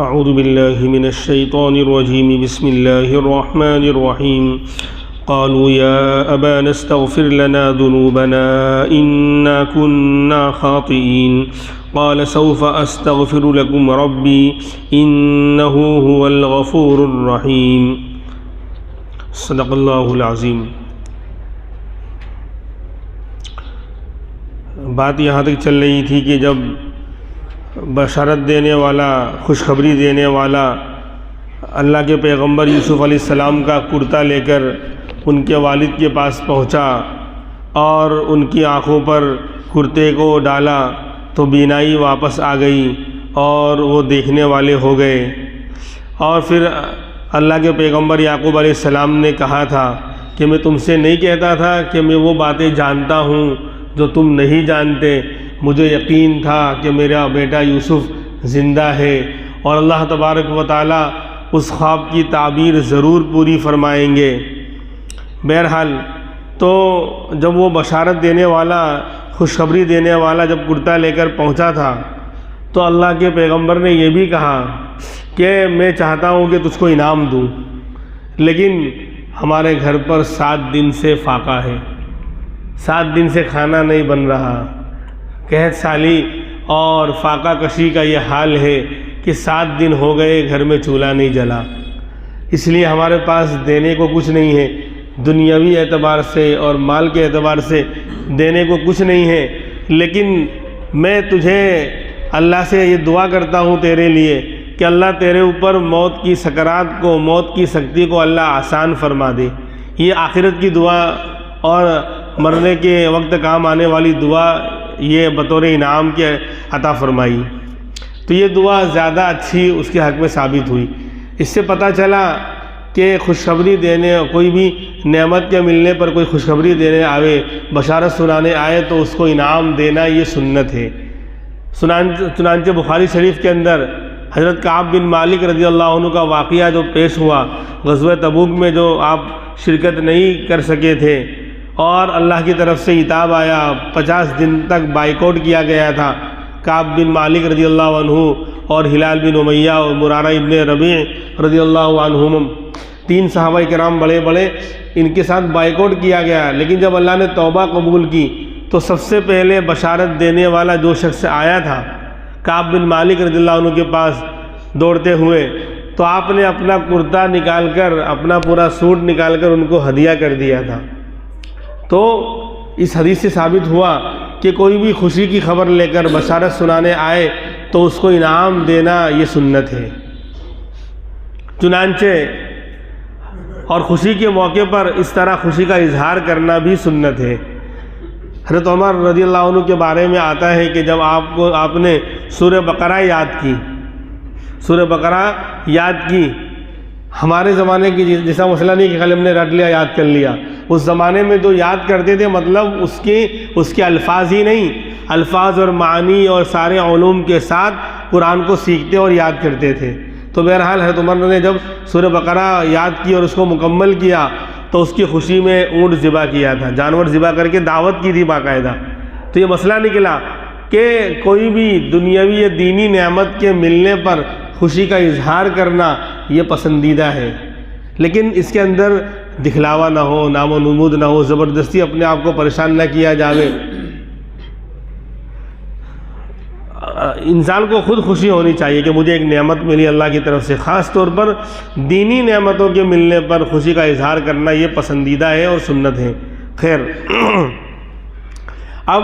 اعوذ باللہ من الشیطان الرجیم بسم اللہ الرحمن الرحیم قالوا یا ابانا استغفر لنا ذنوبنا انا كنا خاطئین قال سوف استغفر لكم ربی انه هو الغفور الرحیم۔ صدق اللہ العظیم۔ بات یہاں تک چل رہی تھی کہ جب بشارت دینے والا، خوشخبری دینے والا اللہ کے پیغمبر یوسف علیہ السلام کا کرتا لے کر ان کے والد کے پاس پہنچا اور ان کی آنکھوں پر کرتے کو ڈالا تو بینائی واپس آ گئی اور وہ دیکھنے والے ہو گئے۔ اور پھر اللہ کے پیغمبر یعقوب علیہ السلام نے کہا تھا کہ میں تم سے نہیں کہتا تھا کہ میں وہ باتیں جانتا ہوں جو تم نہیں جانتے، مجھے یقین تھا کہ میرا بیٹا یوسف زندہ ہے اور اللہ تبارک و تعالیٰ اس خواب کی تعبیر ضرور پوری فرمائیں گے۔ بہرحال تو جب وہ بشارت دینے والا، خوشخبری دینے والا جب کرتا لے کر پہنچا تھا تو اللہ کے پیغمبر نے یہ بھی کہا کہ میں چاہتا ہوں کہ تجھ کو انعام دوں، لیکن ہمارے گھر پر 7 دن سے فاقہ ہے، 7 دن سے کھانا نہیں بن رہا، قحط سالی اور فاقہ کشی کا یہ حال ہے کہ 7 دن ہو گئے گھر میں چولہا نہیں جلا، اس لیے ہمارے پاس دینے کو کچھ نہیں ہے، دنیاوی اعتبار سے اور مال کے اعتبار سے دینے کو کچھ نہیں ہے، لیکن میں تجھے اللہ سے یہ دعا کرتا ہوں تیرے لیے کہ اللہ تیرے اوپر موت کی سکرات کو، موت کی سختی کو اللہ آسان فرما دے۔ یہ آخرت کی دعا اور مرنے کے وقت کام آنے والی دعا یہ بطور انعام کے عطا فرمائی، تو یہ دعا زیادہ اچھی اس کے حق میں ثابت ہوئی۔ اس سے پتہ چلا کہ خوشخبری دینے، کوئی بھی نعمت کے ملنے پر کوئی خوشخبری دینے آوے، بشارت سنانے آئے تو اس کو انعام دینا یہ سنت ہے۔ چنانچہ بخاری شریف کے اندر حضرت کعب بن مالک رضی اللہ عنہ کا واقعہ جو پیش ہوا، غزوہ تبوک میں جو آپ شرکت نہیں کر سکے تھے اور اللہ کی طرف سے عتاب آیا، 50 دن تک بائیکاٹ کیا گیا تھا۔ کعب بن مالک رضی اللہ عنہ اور ہلال بن امیہ اور مرارہ ابن ربیع رضی اللہ عنہم، 3 صحابہ کرام بڑے بڑے، ان کے ساتھ بائیکاٹ کیا گیا، لیکن جب اللہ نے توبہ قبول کی تو سب سے پہلے بشارت دینے والا جو شخص آیا تھا کعب بن مالک رضی اللہ عنہ کے پاس دوڑتے ہوئے، تو آپ نے اپنا کرتا نکال کر، اپنا پورا سوٹ نکال کر ان کو ہدیہ کر دیا تھا۔ تو اس حدیث سے ثابت ہوا کہ کوئی بھی خوشی کی خبر لے کر بشارت سنانے آئے تو اس کو انعام دینا یہ سنت ہے۔ چنانچہ اور خوشی کے موقع پر اس طرح خوشی کا اظہار کرنا بھی سنت ہے۔ حضرت عمر رضی اللہ عنہ کے بارے میں آتا ہے کہ جب آپ نے سورہ بقرہ یاد کی، سورہ بقرہ یاد کی، ہمارے زمانے کی جیسا مسئلہ نہیں کہ خالی ہم نے رٹ لیا، یاد کر لیا، اس زمانے میں جو یاد کرتے تھے مطلب اس کے الفاظ ہی نہیں، الفاظ اور معانی اور سارے علوم کے ساتھ قرآن کو سیکھتے اور یاد کرتے تھے۔ تو بہرحال حضرت عمر نے جب سورہ بقرہ یاد کی اور اس کو مکمل کیا تو اس کی خوشی میں اونٹ ذبح کیا تھا، جانور ذبح کر کے دعوت کی تھی باقاعدہ۔ تو یہ مسئلہ نکلا کہ کوئی بھی دنیاوی یا دینی نعمت کے ملنے پر خوشی کا اظہار کرنا یہ پسندیدہ ہے، لیکن اس کے اندر دکھلاوا نہ ہو، نام و نمود نہ ہو، زبردستی اپنے آپ کو پریشان نہ کیا جاوے۔ انسان کو خود خوشی ہونی چاہیے کہ مجھے ایک نعمت ملی اللہ کی طرف سے، خاص طور پر دینی نعمتوں کے ملنے پر خوشی کا اظہار کرنا یہ پسندیدہ ہے اور سنت ہے۔ خیر، اب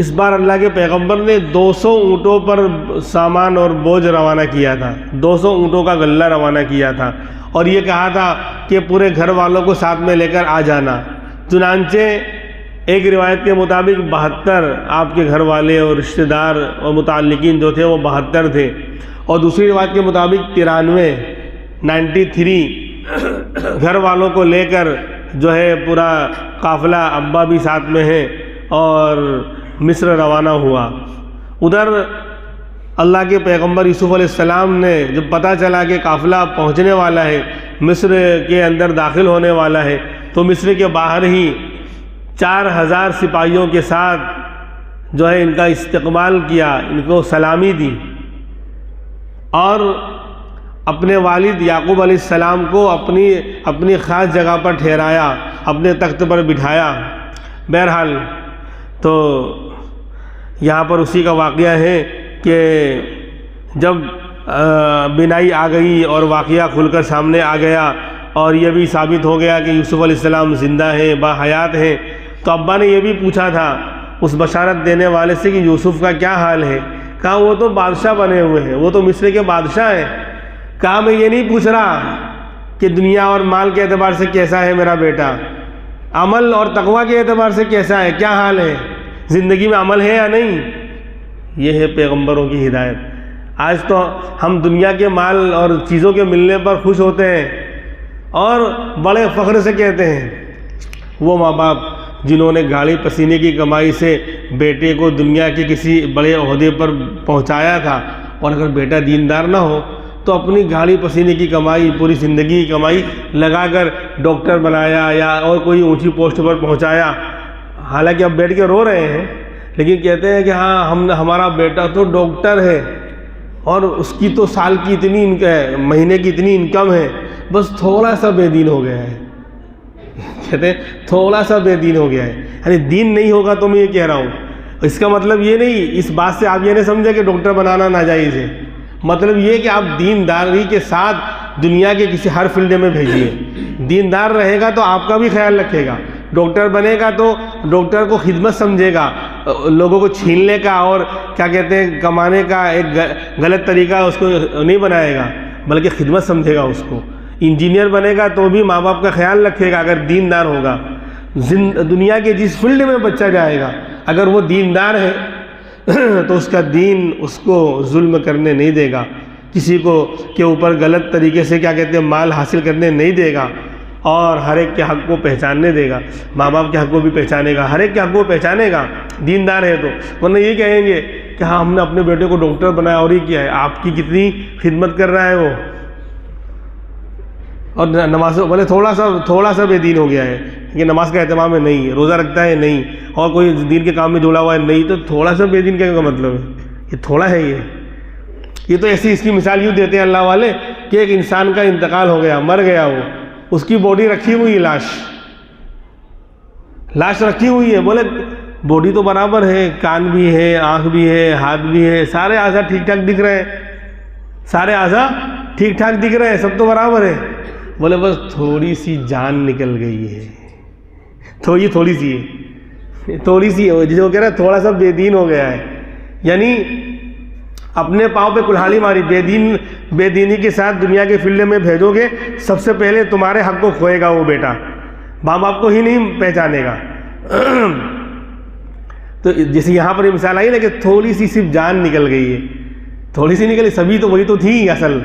اس بار اللہ کے پیغمبر نے 200 اونٹوں پر سامان اور بوجھ روانہ کیا تھا، 200 اونٹوں کا غلہ روانہ کیا تھا اور یہ کہا تھا کہ پورے گھر والوں کو ساتھ میں لے کر آ جانا۔ چنانچہ ایک روایت کے مطابق 72 آپ کے گھر والے اور رشتہ دار اور متعلقین جو تھے وہ 72 تھے، اور دوسری روایت کے مطابق 93 گھر والوں کو لے کر جو ہے پورا قافلہ، ابا بھی ساتھ میں ہیں، اور مصر روانہ ہوا۔ ادھر اللہ کے پیغمبر یوسف علیہ السلام نے جب پتہ چلا کہ قافلہ پہنچنے والا ہے، مصر کے اندر داخل ہونے والا ہے، تو مصر کے باہر ہی 4000 سپاہیوں کے ساتھ جو ہے ان کا استقبال کیا، ان کو سلامی دی۔ اور اپنے والد یعقوب علیہ السلام کو اپنی خاص جگہ پر ٹھہرایا، اپنے تخت پر بٹھایا۔ بہرحال تو یہاں پر اسی کا واقعہ ہے کہ جب بینائی آ گئی اور واقعہ کھل کر سامنے آ گیا اور یہ بھی ثابت ہو گیا کہ یوسف علیہ السلام زندہ ہیں، باحیات ہیں، تو ابا نے یہ بھی پوچھا تھا اس بشارت دینے والے سے کہ یوسف کا کیا حال ہے؟ کہا وہ تو بادشاہ بنے ہوئے ہیں، وہ تو مصر کے بادشاہ ہیں۔ کہا میں یہ نہیں پوچھ رہا کہ دنیا اور مال کے اعتبار سے کیسا ہے میرا بیٹا، عمل اور تقوی کے اعتبار سے کیسا ہے، کیا حال ہے، زندگی میں عمل ہے یا نہیں۔ یہ ہے پیغمبروں کی ہدایت۔ آج تو ہم دنیا کے مال اور چیزوں کے ملنے پر خوش ہوتے ہیں اور بڑے فخر سے کہتے ہیں۔ وہ ماں باپ جنہوں نے گاڑی پسینے کی کمائی سے بیٹے کو دنیا کے کسی بڑے عہدے پر پہنچایا تھا، اور اگر بیٹا دیندار نہ ہو تو اپنی گاڑی پسینے کی کمائی، پوری زندگی کی کمائی لگا کر ڈاکٹر بنایا یا اور کوئی اونچی پوسٹ پر پہنچایا، حالانکہ اب بیٹھ کے رو رہے ہیں لیکن کہتے ہیں کہ ہاں ہمارا بیٹا تو ڈاکٹر ہے اور اس کی تو سال کی اتنی مہینے کی اتنی انکم ہے، بس تھوڑا سا بے دین ہو گیا ہے۔ کہتے ہیں تھوڑا سا بے دین ہو گیا ہے، یعنی دین نہیں ہوگا تو میں یہ کہہ رہا ہوں۔ اس کا مطلب یہ نہیں، اس بات سے آپ یہ نہیں سمجھے کہ ڈاکٹر بنانا ناجائز ہے، مطلب یہ کہ آپ دینداری کے ساتھ دنیا کے کسی ہر فیلڈ میں بھیجیے۔ دیندار رہے گا تو آپ کا بھی خیال رکھے گا، ڈاکٹر بنے گا تو ڈاکٹر کو خدمت سمجھے گا، لوگوں کو چھیننے کا اور کیا کہتے ہیں کمانے کا ایک غلط طریقہ اس کو نہیں بنائے گا، بلکہ خدمت سمجھے گا اس کو۔ انجینئر بنے گا تو بھی ماں باپ کا خیال رکھے گا اگر دیندار ہوگا۔ دنیا کے جس فیلڈ میں بچہ جائے گا اگر وہ دیندار ہے تو اس کا دین اس کو ظلم کرنے نہیں دے گا، کسی کو کے اوپر غلط طریقے سے کیا کہتے ہیں مال حاصل کرنے نہیں دے گا، اور ہر ایک کے حق کو پہچاننے دے گا، ماں باپ کے حق کو بھی پہچانے گا، ہر ایک کے حق کو پہچانے گا دیندار ہے تو۔ ورنہ یہ کہیں گے کہ ہاں ہم نے اپنے بیٹے کو ڈاکٹر بنایا اور یہ کیا ہے، آپ کی کتنی خدمت کر رہا ہے وہ، اور نماز بولے تھوڑا سا بے دین ہو گیا ہے کہ نماز کا اہتمام ہے نہیں، روزہ رکھتا ہے نہیں، اور کوئی دین کے کام میں جڑا ہوا ہے نہیں، تو تھوڑا سا بے دین کہنے کا مطلب ہے یہ تھوڑا ہے۔ یہ تو ایسی اس کی مثال یوں دیتے ہیں اللہ والے کہ ایک انسان کا انتقال ہو گیا، مر گیا، وہ اس کی باڈی رکھی ہوئی ہے، لاش رکھی ہوئی ہے، بولے باڈی تو برابر ہے، کان بھی ہے، آنکھ بھی ہے، ہاتھ بھی ہے، سارے اعضاء ٹھیک ٹھاک دکھ رہے ہیں، سارے اعضاء ٹھیک ٹھاک دکھ رہے ہیں، سب تو برابر ہے، بولے بس تھوڑی سی جان نکل گئی ہے، تھوڑی سی ہے، جسے وہ کہہ رہا ہے تھوڑا سا بے دین ہو گیا ہے، یعنی اپنے پاؤں پہ کلہاڑی ماری۔ بے دینی کے ساتھ دنیا کے فیلڈ میں بھیجو گے، سب سے پہلے تمہارے حق کو کھوئے گا وہ بیٹا، ماں باپ کو ہی نہیں پہچانے گا۔ تو جیسے یہاں پر یہ مثال آئی نا کہ تھوڑی سی صرف جان نکل گئی ہے، تھوڑی سی نکلی، سبھی تو وہی تو تھی اصل،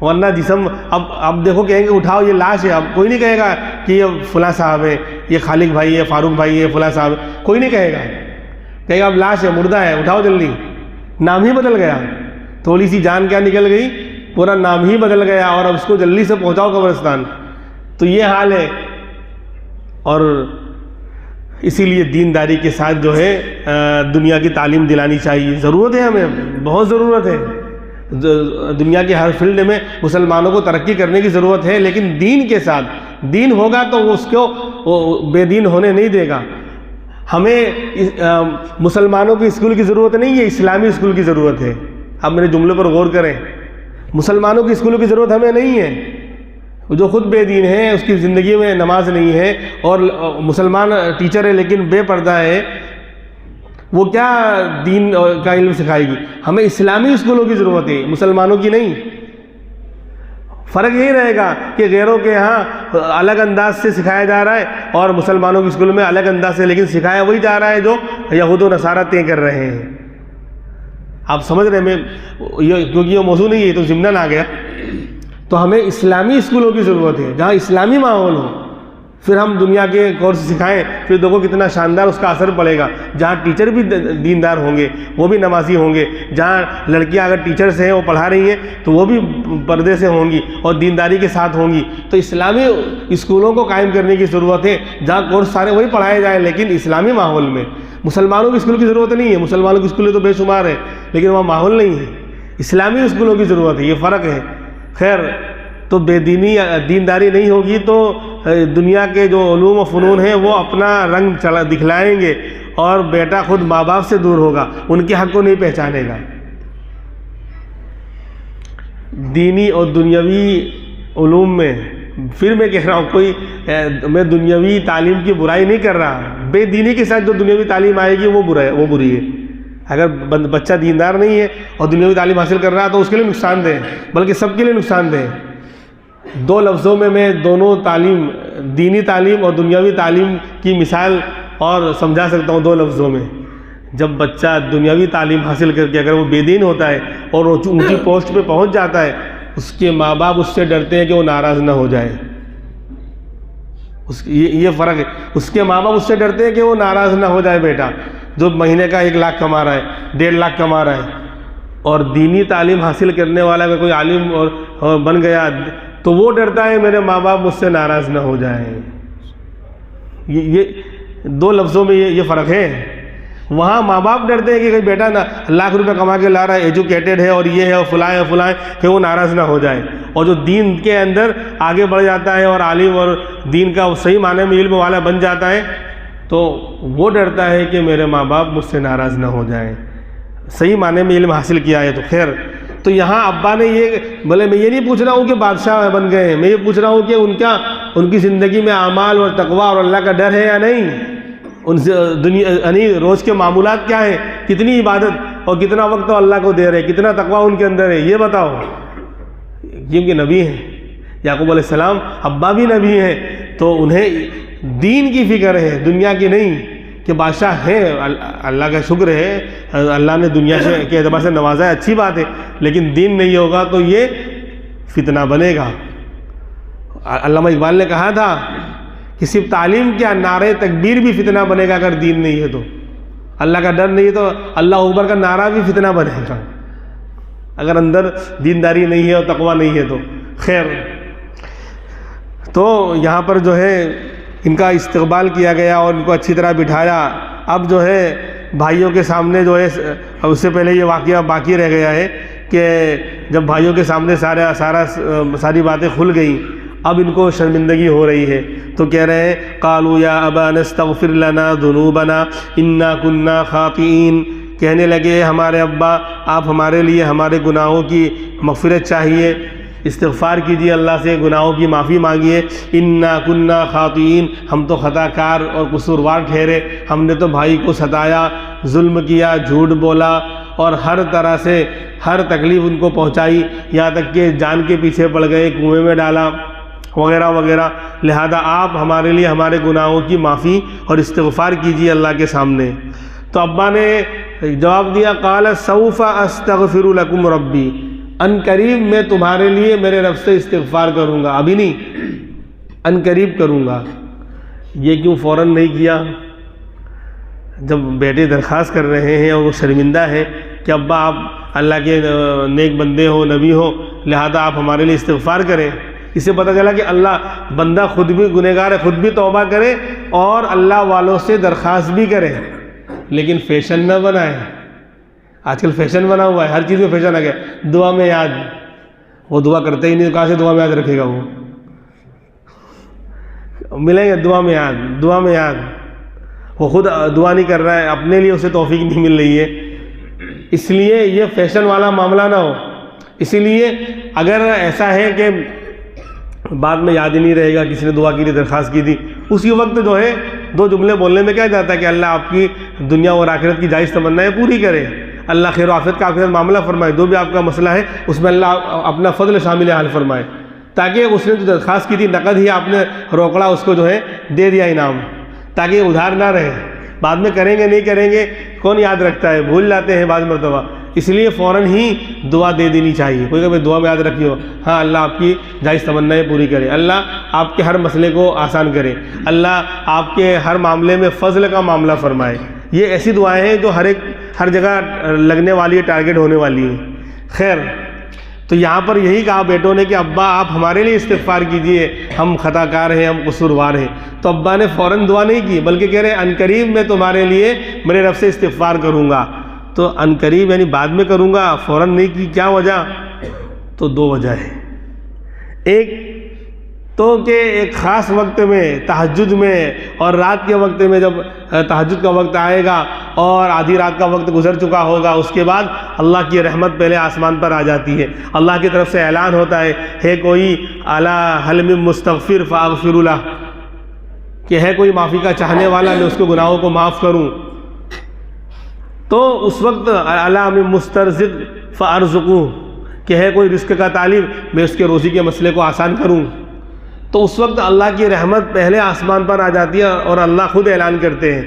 ورنہ جسم اب دیکھو کہیں گے اٹھاؤ یہ لاش ہے، اب کوئی نہیں کہے گا کہ یہ فلاں صاحب ہے، یہ خالق بھائی ہے، فاروق بھائی ہے، فلاں صاحب، کوئی نہیں کہے گا اب لاش ہے، مردہ ہے، اٹھاؤ جلدی، نام ہی بدل گیا، تھوڑی سی جان کیا نکل گئی، پورا نام ہی بدل گیا، اور اب اس کو جلدی سے پہنچاؤ قبرستان۔ تو یہ حال ہے، اور اسی لیے دینداری کے ساتھ جو ہے دنیا کی تعلیم دلانی چاہیے، ضرورت ہے، ہمیں بہت ضرورت ہے، دنیا کے ہر فیلڈ میں مسلمانوں کو ترقی کرنے کی ضرورت ہے، لیکن دین کے ساتھ، دین ہوگا تو وہ اس کو بے دین ہونے نہیں دے گا۔ ہمیں مسلمانوں کی اسکول کی ضرورت نہیں ہے، اسلامی اسکول کی ضرورت ہے۔ آپ میرے جملے پر غور کریں، مسلمانوں کی اسکولوں کی ضرورت ہمیں نہیں ہے، جو خود بے دین ہے، اس کی زندگی میں نماز نہیں ہے، اور مسلمان ٹیچر ہے لیکن بے پردہ ہے، وہ کیا دین کا علم سکھائے گی؟ ہمیں اسلامی اسکولوں کی ضرورت ہے، مسلمانوں کی نہیں۔ فرق یہی رہے گا کہ غیروں کے ہاں الگ انداز سے سکھایا جا رہا ہے اور مسلمانوں کے اسکول میں الگ انداز سے، لیکن سکھایا وہی جا رہا ہے جو یہود و نصارہ طے کر رہے ہیں۔ آپ سمجھ رہے ہیں؟ کیونکہ یہ موضوع نہیں ہے تو ضمناً آ گیا، تو ہمیں اسلامی اسکولوں کی ضرورت ہے جہاں اسلامی ماحول ہو، پھر ہم دنیا کے کورس سکھائیں، پھر دیکھو کتنا شاندار اس کا اثر پڑے گا، جہاں ٹیچر بھی دیندار ہوں گے، وہ بھی نمازی ہوں گے، جہاں لڑکیاں اگر ٹیچرز ہیں وہ پڑھا رہی ہیں تو وہ بھی پردے سے ہوں گی اور دینداری کے ساتھ ہوں گی۔ تو اسلامی اسکولوں کو قائم کرنے کی ضرورت ہے جہاں کورس سارے وہی پڑھائے جائیں لیکن اسلامی ماحول میں۔ مسلمانوں کی اسکول کی ضرورت نہیں ہے، مسلمانوں کی اسکولیں تو بے شمار ہے لیکن وہاں ماحول نہیں ہے، اسلامی اسکولوں کی ضرورت ہے، یہ فرق ہے۔ خیر، تو بے دینی دینداری نہیں ہوگی تو دنیا کے جو علوم و فنون ہیں وہ اپنا رنگ دکھلائیں گے، اور بیٹا خود ماں باپ سے دور ہوگا، ان کے حق کو نہیں پہچانے گا۔ دینی اور دنیاوی علوم میں، پھر میں کہہ رہا ہوں، میں دنیاوی تعلیم کی برائی نہیں کر رہا، بے دینی کے ساتھ جو دنیاوی تعلیم آئے گی وہ بری ہے۔ اگر بچہ دیندار نہیں ہے اور دنیاوی تعلیم حاصل کر رہا ہے تو اس کے لیے نقصان دہ ہے، بلکہ سب کے لیے نقصان دہ ہے۔ دو لفظوں میں دونوں تعلیم، دینی تعلیم اور دنیاوی تعلیم کی مثال اور سمجھا سکتا ہوں دو لفظوں میں۔ جب بچہ دنیاوی تعلیم حاصل کر کے اگر وہ بے دین ہوتا ہے اور وہ اونچی پوسٹ پہ پہنچ جاتا ہے، اس کے ماں باپ اس سے ڈرتے ہیں کہ وہ ناراض نہ ہو جائے۔ یہ فرق ہے، اس کے ماں باپ اس سے ڈرتے ہیں کہ وہ ناراض نہ ہو جائے بیٹا، جو مہینے کا 1 لاکھ کما رہا ہے، 1.5 لاکھ کما رہا ہے، اور دینی تعلیم حاصل کرنے والا اگر کوئی عالم اور بن گیا تو وہ ڈرتا ہے میرے ماں باپ مجھ سے ناراض نہ ہو جائیں۔ یہ دو لفظوں میں یہ فرق ہے۔ وہاں ماں باپ ڈرتے ہیں کہ بیٹا نا لاکھ روپے کما کے لا رہا ہے، ایجوکیٹڈ ہے اور یہ ہے اور فلاں ہے کہ وہ ناراض نہ ہو جائے، اور جو دین کے اندر آگے بڑھ جاتا ہے اور عالم اور دین کا صحیح معنی میں علم والا بن جاتا ہے تو وہ ڈرتا ہے کہ میرے ماں باپ مجھ سے ناراض نہ ہو جائیں، صحیح معنی میں علم حاصل کیا ہے تو خیر۔ تو یہاں ابا نے یہ بولے، میں یہ نہیں پوچھ رہا ہوں کہ بادشاہ بن گئے ہیں، میں یہ پوچھ رہا ہوں کہ ان کی زندگی میں اعمال اور تقوی اور اللہ کا ڈر ہے یا نہیں، ان سے یعنی روز کے معمولات کیا ہیں، کتنی عبادت اور کتنا وقت تو اللہ کو دے رہے، کتنا تقوی ان کے اندر ہے، یہ بتاؤ۔ کیونکہ نبی ہیں یعقوب علیہ السلام، ابا بھی نبی ہیں، تو انہیں دین کی فکر ہے، دنیا کی نہیں کہ بادشاہ ہے، اللہ کا شکر ہے، اللہ نے دنیا کے اعتبار سے نوازا ہے، اچھی بات ہے، لیکن دین نہیں ہوگا تو یہ فتنہ بنے گا۔ علامہ اقبال نے کہا تھا کہ صرف تعلیم کیا، نعرہ تکبیر بھی فتنہ بنے گا اگر دین نہیں ہے تو، اللہ کا ڈر نہیں ہے تو اللہ اکبر کا نعرہ بھی فتنہ بنے گا اگر اندر دینداری نہیں ہے اور تقوی نہیں ہے تو۔ خیر، تو یہاں پر جو ہے ان کا استقبال کیا گیا اور ان کو اچھی طرح بٹھایا۔ اب جو ہے بھائیوں کے سامنے جو ہے، اس سے پہلے یہ واقعہ باقی رہ گیا ہے کہ جب بھائیوں کے سامنے ساری باتیں کھل گئیں، اب ان کو شرمندگی ہو رہی ہے، تو کہہ رہے ہیں قالوا یا ابانا استغفر لنا ذنوبنا انا كنا خاطئین، کہنے لگے ہمارے ابا آپ ہمارے لیے ہمارے گناہوں کی مغفرت چاہیے، استغفار کیجیے، اللہ سے گناہوں کی معافی مانگیے، انا كنا خاطئین، ہم تو خطا کار اور قصوروار ٹھہرے، ہم نے تو بھائی کو ستایا، ظلم کیا، جھوٹ بولا اور ہر طرح سے ہر تکلیف ان کو پہنچائی، یہاں تک کہ جان کے پیچھے پڑ گئے، کنویں میں ڈالا وغیرہ وغیرہ، لہذا آپ ہمارے لیے ہمارے گناہوں کی معافی اور استغفار کیجیے اللہ کے سامنے۔ تو ابا نے جواب دیا قال سوف استغفر لکم ربی، ان قریب میں تمہارے لیے میرے رب سے استغفار کروں گا، ابھی نہیں، ان قریب کروں گا۔ یہ کیوں فوراً نہیں کیا؟ جب بیٹے درخواست کر رہے ہیں اور وہ شرمندہ ہیں کہ ابا آپ اللہ کے نیک بندے ہو، نبی ہو، لہذا آپ ہمارے لیے استغفار کریں، اس سے پتہ چلا کہ اللہ بندہ خود بھی گنہگار ہے، خود بھی توبہ کرے اور اللہ والوں سے درخواست بھی کرے، لیکن فیشن نہ بنائے۔ آج کل فیشن بنا ہوا ہے، ہر چیز میں فیشن آ گیا، دعا میں یاد، وہ دعا کرتے ہی نہیں، کہاں سے دعا میں یاد رکھے گا؟ وہ ملیں گے دعا میں یاد، دعا میں یاد، وہ خود دعا نہیں کر رہا ہے، اپنے لیے اسے توفیق نہیں مل رہی ہے، اس لیے یہ فیشن والا معاملہ نہ ہو۔ اسی لیے اگر ایسا ہے کہ بعد میں یاد ہی نہیں رہے گا کسی نے دعا کے لیے درخواست کی تھی، اسی وقت جو ہے 2 جملے بولنے میں کیا جاتا ہے کہ اللہ آپ کی دنیا اور آخرت کی جائز تمنائیں پوری کرے، اللہ خیر و عافیت کا آپ کے ساتھ معاملہ فرمائے، جو بھی آپ کا مسئلہ ہے اس میں اللہ اپنا فضل شامل حال فرمائے، تاکہ اس نے جو درخواست کی تھی نقد ہی آپ نے روکڑا اس کو جو ہے دے دیا انعام، تاکہ ادھار نہ رہے، بعد میں کریں گے نہیں کریں گے کون یاد رکھتا ہے، بھول جاتے ہیں بعض مرتبہ، اس لیے فوراً ہی دعا دے دینی چاہیے۔ کوئی کہ دعا میں یاد رکھیے، ہاں اللہ آپ کی جائز تمنائیں پوری کرے، اللہ آپ کے ہر مسئلے کو آسان کرے، اللہ آپ کے ہر معاملے میں فضل کا معاملہ فرمائے۔ یہ ایسی دعائیں ہیں جو ہر جگہ لگنے والی ہے، ٹارگٹ ہونے والی ہیں۔ خیر، تو یہاں پر یہی کہا بیٹوں نے کہ ابا آپ ہمارے لیے استغفار کیجئے، ہم خطا کار ہیں، ہم قصوروار ہیں۔ تو ابا نے فوراً دعا نہیں کی، بلکہ کہہ رہے ان قریب میں تمہارے لیے میرے رب سے استغفار کروں گا۔ تو عن قریب یعنی بعد میں کروں گا، فوراً نہیں کی، کیا وجہ؟ تو دو وجہ ہے۔ ایک تو کہ ایک خاص وقت میں تہجد میں اور رات کے وقت میں، جب تہجد کا وقت آئے گا اور آدھی رات کا وقت گزر چکا ہوگا، اس کے بعد اللہ کی رحمت پہلے آسمان پر آ جاتی ہے، اللہ کی طرف سے اعلان ہوتا ہے کوئی الا هل من مستغفر فاغفر له، کہ ہے کوئی معافی کا چاہنے والا، میں اس کے گناہوں کو معاف کروں۔ تو اس وقت الا من مسترزق فارزقوه، کہ ہے کوئی رزق کا طالب، میں اس کے روزی کے مسئلے کو آسان کروں۔ تو اس وقت اللہ کی رحمت پہلے آسمان پر آ جاتی ہے اور اللہ خود اعلان کرتے ہیں،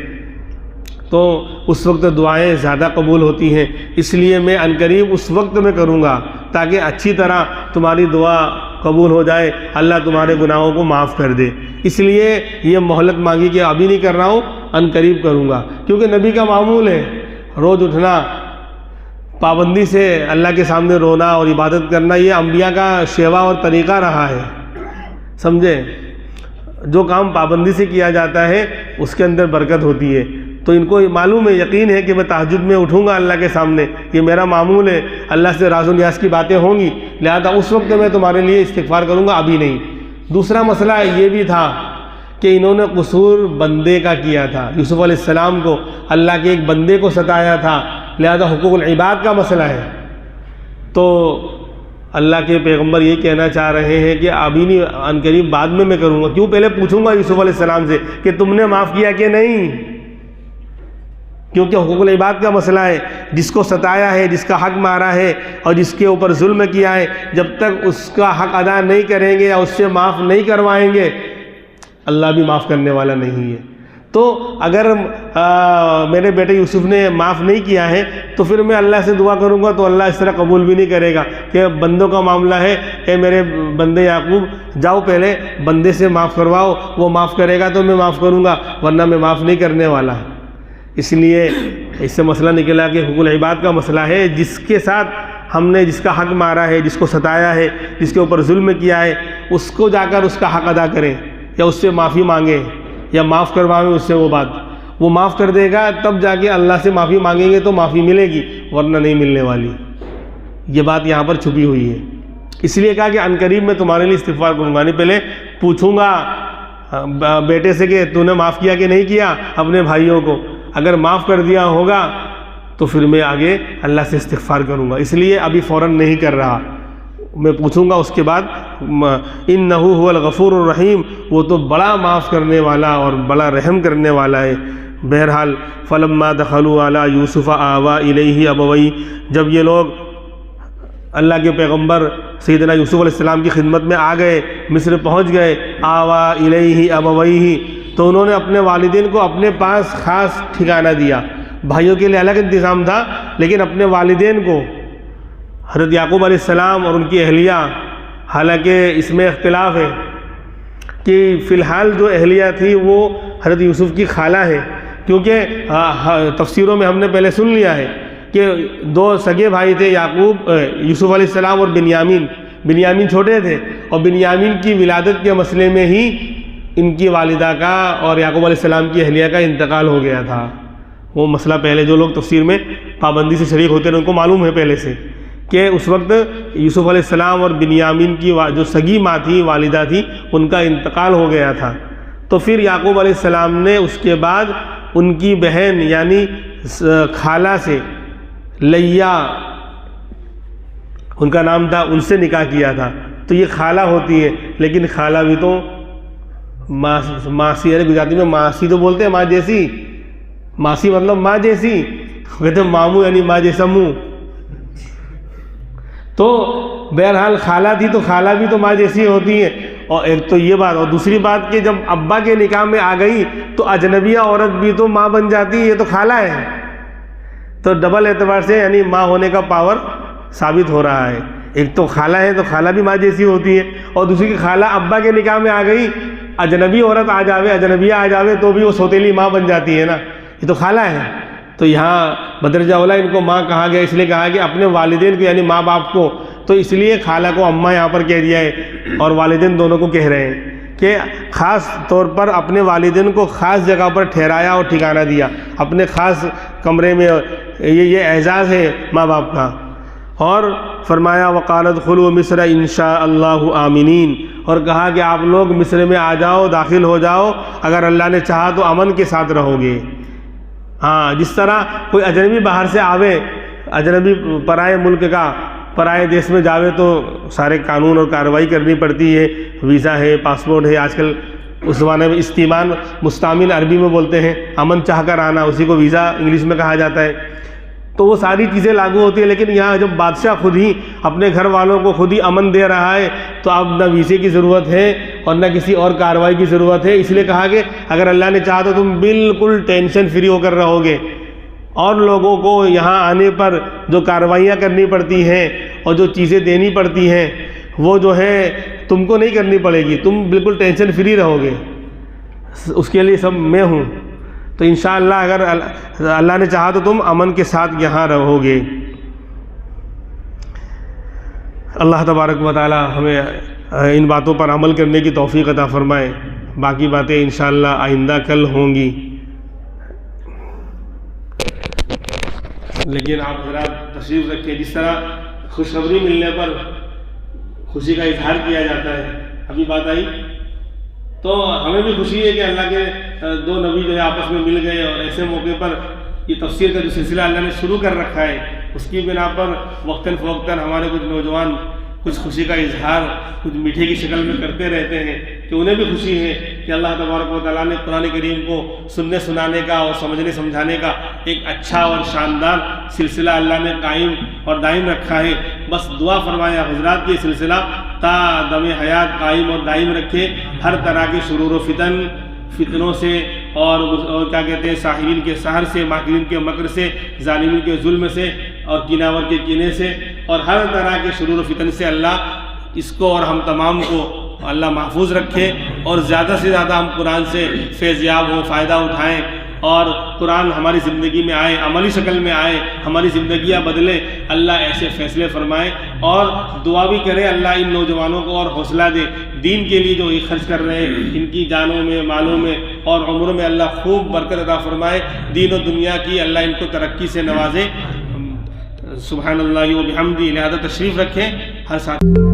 تو اس وقت دعائیں زیادہ قبول ہوتی ہیں۔ اس لیے میں عن قریب اس وقت میں کروں گا تاکہ اچھی طرح تمہاری دعا قبول ہو جائے، اللہ تمہارے گناہوں کو معاف کر دے۔ اس لیے یہ مہلت مانگی کہ ابھی نہیں کر رہا ہوں، عن قریب کروں گا، کیونکہ نبی کا معمول ہے روز اٹھنا، پابندی سے اللہ کے سامنے رونا اور عبادت کرنا، یہ انبیاء کا شیوا اور طریقہ رہا ہے، سمجھے؟ جو کام پابندی سے کیا جاتا ہے اس کے اندر برکت ہوتی ہے۔ تو ان کو معلوم ہے، یقین ہے کہ میں تہجد میں اٹھوں گا اللہ کے سامنے، یہ میرا معمول ہے، اللہ سے راز و نیاز کی باتیں ہوں گی، لہذا اس وقت میں تمہارے لیے استغفار کروں گا، ابھی نہیں۔ دوسرا مسئلہ یہ بھی تھا کہ انہوں نے قصور بندے کا کیا تھا، یوسف علیہ السلام کو اللہ کے ایک بندے کو ستایا تھا، لہذا حقوق العباد کا مسئلہ ہے۔ تو اللہ کے پیغمبر یہ کہنا چاہ رہے ہیں کہ ابھی نہیں، عن قریب بعد میں کروں گا۔ کیوں؟ پہلے پوچھوں گا یوسف علیہ السلام سے کہ تم نے معاف کیا کہ نہیں، کیونکہ حقوق العباد کا مسئلہ ہے، جس کو ستایا ہے، جس کا حق مارا ہے اور جس کے اوپر ظلم کیا ہے، جب تک اس کا حق ادا نہیں کریں گے یا اس سے معاف نہیں کروائیں گے، اللہ بھی معاف کرنے والا نہیں ہے۔ تو اگر میرے بیٹے یوسف نے معاف نہیں کیا ہے تو پھر میں اللہ سے دعا کروں گا تو اللہ اس طرح قبول بھی نہیں کرے گا کہ بندوں کا معاملہ ہے، اے میرے بندے یعقوب جاؤ پہلے بندے سے معاف کرواؤ، وہ معاف کرے گا تو میں معاف کروں گا، ورنہ میں معاف نہیں کرنے والا۔ اس لیے اس سے مسئلہ نکلا کہ حقوق العباد کا مسئلہ ہے، جس کے ساتھ ہم نے جس کا حق مارا ہے، جس کو ستایا ہے، جس کے اوپر ظلم کیا ہے، اس کو جا کر اس کا حق ادا کریں یا اس سے معافی مانگیں یا معاف کروائیں اس سے، وہ بات وہ معاف کر دے گا، تب جا کے اللہ سے معافی مانگیں گے تو معافی ملے گی، ورنہ نہیں ملنے والی۔ یہ بات یہاں پر چھپی ہوئی ہے، اس لیے کہا کہ عن قریب میں تمہارے لیے استغفار کروں گا، نہیں پہلے پوچھوں گا بیٹے سے کہ تو نے معاف کیا کہ نہیں کیا اپنے بھائیوں کو، اگر معاف کر دیا ہوگا تو پھر میں آگے اللہ سے استغفار کروں گا، اس لیے ابھی فوراً نہیں کر رہا، میں پوچھوں گا اس کے بعد۔ انہ هو الغفور الرحیم، وہ تو بڑا معاف کرنے والا اور بڑا رحم کرنے والا ہے۔ بہرحال فلما دخلوا علی یوسف آوی الیہ ابویہ، جب یہ لوگ اللہ کے پیغمبر سیدنا یوسف علیہ السلام کی خدمت میں آ گئے، مصر پہنچ گئے، آوی الیہ ابویہ، تو انہوں نے اپنے والدین کو اپنے پاس خاص ٹھکانہ دیا۔ بھائیوں کے لیے الگ انتظام تھا، لیکن اپنے والدین کو، حضرت یعقوب علیہ السلام اور ان کی اہلیہ، حالانکہ اس میں اختلاف ہے کہ فی الحال جو اہلیہ تھی وہ حضرت یوسف کی خالہ ہے، کیونکہ تفسیروں میں ہم نے پہلے سن لیا ہے کہ دو سگے بھائی تھے، یعقوب یوسف علیہ السلام اور بنیامین چھوٹے تھے، اور بنیامین کی ولادت کے مسئلے میں ہی ان کی والدہ کا اور یعقوب علیہ السلام کی اہلیہ کا انتقال ہو گیا تھا۔ وہ مسئلہ پہلے جو لوگ تفسیر میں پابندی سے شریک ہوتے ہیں ان کو معلوم ہے پہلے سے کہ اس وقت یوسف علیہ السلام اور بنیامین کی جو سگی ماں تھی، والدہ تھی، ان کا انتقال ہو گیا تھا۔ تو پھر یعقوب علیہ السلام نے اس کے بعد ان کی بہن یعنی خالہ سے، لیا ان کا نام تھا، ان سے نکاح کیا تھا۔ تو یہ خالہ ہوتی ہے، لیکن خالہ بھی تو ماسی، گجراتی میں ماسی تو بولتے ہیں ماں جیسی، ماسی مطلب ماں جیسی، کہتے ہیں ماموں یعنی ماں جیسا منہ۔ تو بہرحال خالہ تھی تو خالہ بھی تو ماں جیسی ہوتی ہے، اور ایک تو یہ بات، اور دوسری بات کہ جب ابا کے نکاح میں آ گئی تو اجنبیہ عورت بھی تو ماں بن جاتی ہے، یہ تو خالہ ہے۔ تو ڈبل اعتبار سے یعنی ماں ہونے کا پاور ثابت ہو رہا ہے، ایک تو خالہ ہے تو خالہ بھی ماں جیسی ہوتی ہے، اور دوسری کی خالہ ابا کے نکاح میں آ گئی، اجنبی عورت آ جاوے، اجنبیہ آ جاوے تو بھی وہ سوتیلی ماں بن جاتی ہے نا، یہ تو خالہ ہے۔ تو یہاں بدرجہ اولا ان کو ماں کہا گیا، اس لیے کہا کہ اپنے والدین کو یعنی ماں باپ کو، تو اس لیے خالہ کو اماں یہاں پر کہہ دیا ہے، اور والدین دونوں کو کہہ رہے ہیں کہ خاص طور پر اپنے والدین کو خاص جگہ پر ٹھہرایا اور ٹھکانہ دیا، اپنے خاص کمرے میں یہ اعزاز ہے ماں باپ کا۔ اور فرمایا وقال ادخلوا مصر انشاء اللہ آمنین، اور کہا کہ آپ لوگ مصر میں آ جاؤ، داخل ہو جاؤ، اگر اللہ نے چاہا تو امن کے ساتھ رہو گے۔ ہاں، جس طرح کوئی اجنبی باہر سے آوے، اجنبی پرائے ملک کا پرائے دیش میں جاوے تو سارے قانون اور کارروائی کرنی پڑتی ہے، ویزا ہے، پاسپورٹ ہے۔ آج کل اس زمانے میں استیمان مستامن عربی میں بولتے ہیں، امن چاہ کر آنا، اسی کو ویزا انگلش میں کہا جاتا ہے۔ تو وہ ساری چیزیں لاگو ہوتی ہیں، لیکن یہاں جب بادشاہ خود ہی اپنے گھر والوں کو خود ہی امن دے رہا ہے تو اب نہ ویزے کی ضرورت ہے اور نہ کسی اور کارروائی کی ضرورت ہے۔ اس لیے کہا کہ اگر اللہ نے چاہا تو تم بالکل ٹینشن فری ہو کر رہو گے، اور لوگوں کو یہاں آنے پر جو کارروائیاں کرنی پڑتی ہیں اور جو چیزیں دینی پڑتی ہیں وہ جو ہے تم کو نہیں کرنی پڑے گی، تم بالکل ٹینشن فری رہو گے، اس کے لیے سب میں ہوں۔ تو انشاءاللہ اگر اللہ نے چاہا تو تم امن کے ساتھ یہاں رہو گے۔ اللہ تبارک و تعالی ہمیں ان باتوں پر عمل کرنے کی توفیق عطا فرمائے۔ باقی باتیں انشاءاللہ آئندہ کل ہوں گی، لیکن آپ حضرات تشریف رکھیں۔ جس طرح خوشخبری ملنے پر خوشی کا اظہار کیا جاتا ہے، ابھی بات آئی، تو ہمیں بھی خوشی ہے کہ اللہ کے دو نبی جو ہے آپس میں مل گئے، اور ایسے موقع پر یہ تفسیر کا جو سلسلہ اللہ نے شروع کر رکھا ہے اس کی بنا پر وقتاً فوقتاً ہمارے کچھ نوجوان کچھ خوشی کا اظہار کچھ میٹھے کی شکل میں کرتے رہتے ہیں، کہ انہیں بھی خوشی ہے کہ اللہ تبارک و تعالیٰ نے قرآن کریم کو سننے سنانے کا اور سمجھنے سمجھانے کا ایک اچھا اور شاندار سلسلہ اللہ نے قائم اور دائم رکھا ہے۔ بس دعا فرمایا حضرات کہ یہ سلسلہ تا دم حیات قائم اور دائم رکھے، ہر طرح کے شرور و فتنوں سے اور کیا کہتے ہیں ساحرین کے سحر سے، ماکرین کے مکر سے، ظالمین کے ظلم سے اور کیناور کے کینے سے اور ہر طرح کے شرور و فتن سے اللہ اس کو اور ہم تمام کو اللہ محفوظ رکھے، اور زیادہ سے زیادہ ہم قرآن سے فیض یاب ہوں، فائدہ اٹھائیں، اور قرآن ہماری زندگی میں آئے، عملی شکل میں آئے، ہماری زندگیاں بدلے، اللہ ایسے فیصلے فرمائے۔ اور دعا بھی کرے اللہ ان نوجوانوں کو اور حوصلہ دے، دین کے لیے جو یہ خرچ کر رہے ہیں، ان کی جانوں میں، مالوں میں اور عمروں میں اللہ خوب برکت عطا فرمائے، دین و دنیا کی اللہ ان کو ترقی سے نوازے۔ سبحان اللہ و بحمدہ۔ لہذا تشریف رکھیں ہر ساتھ۔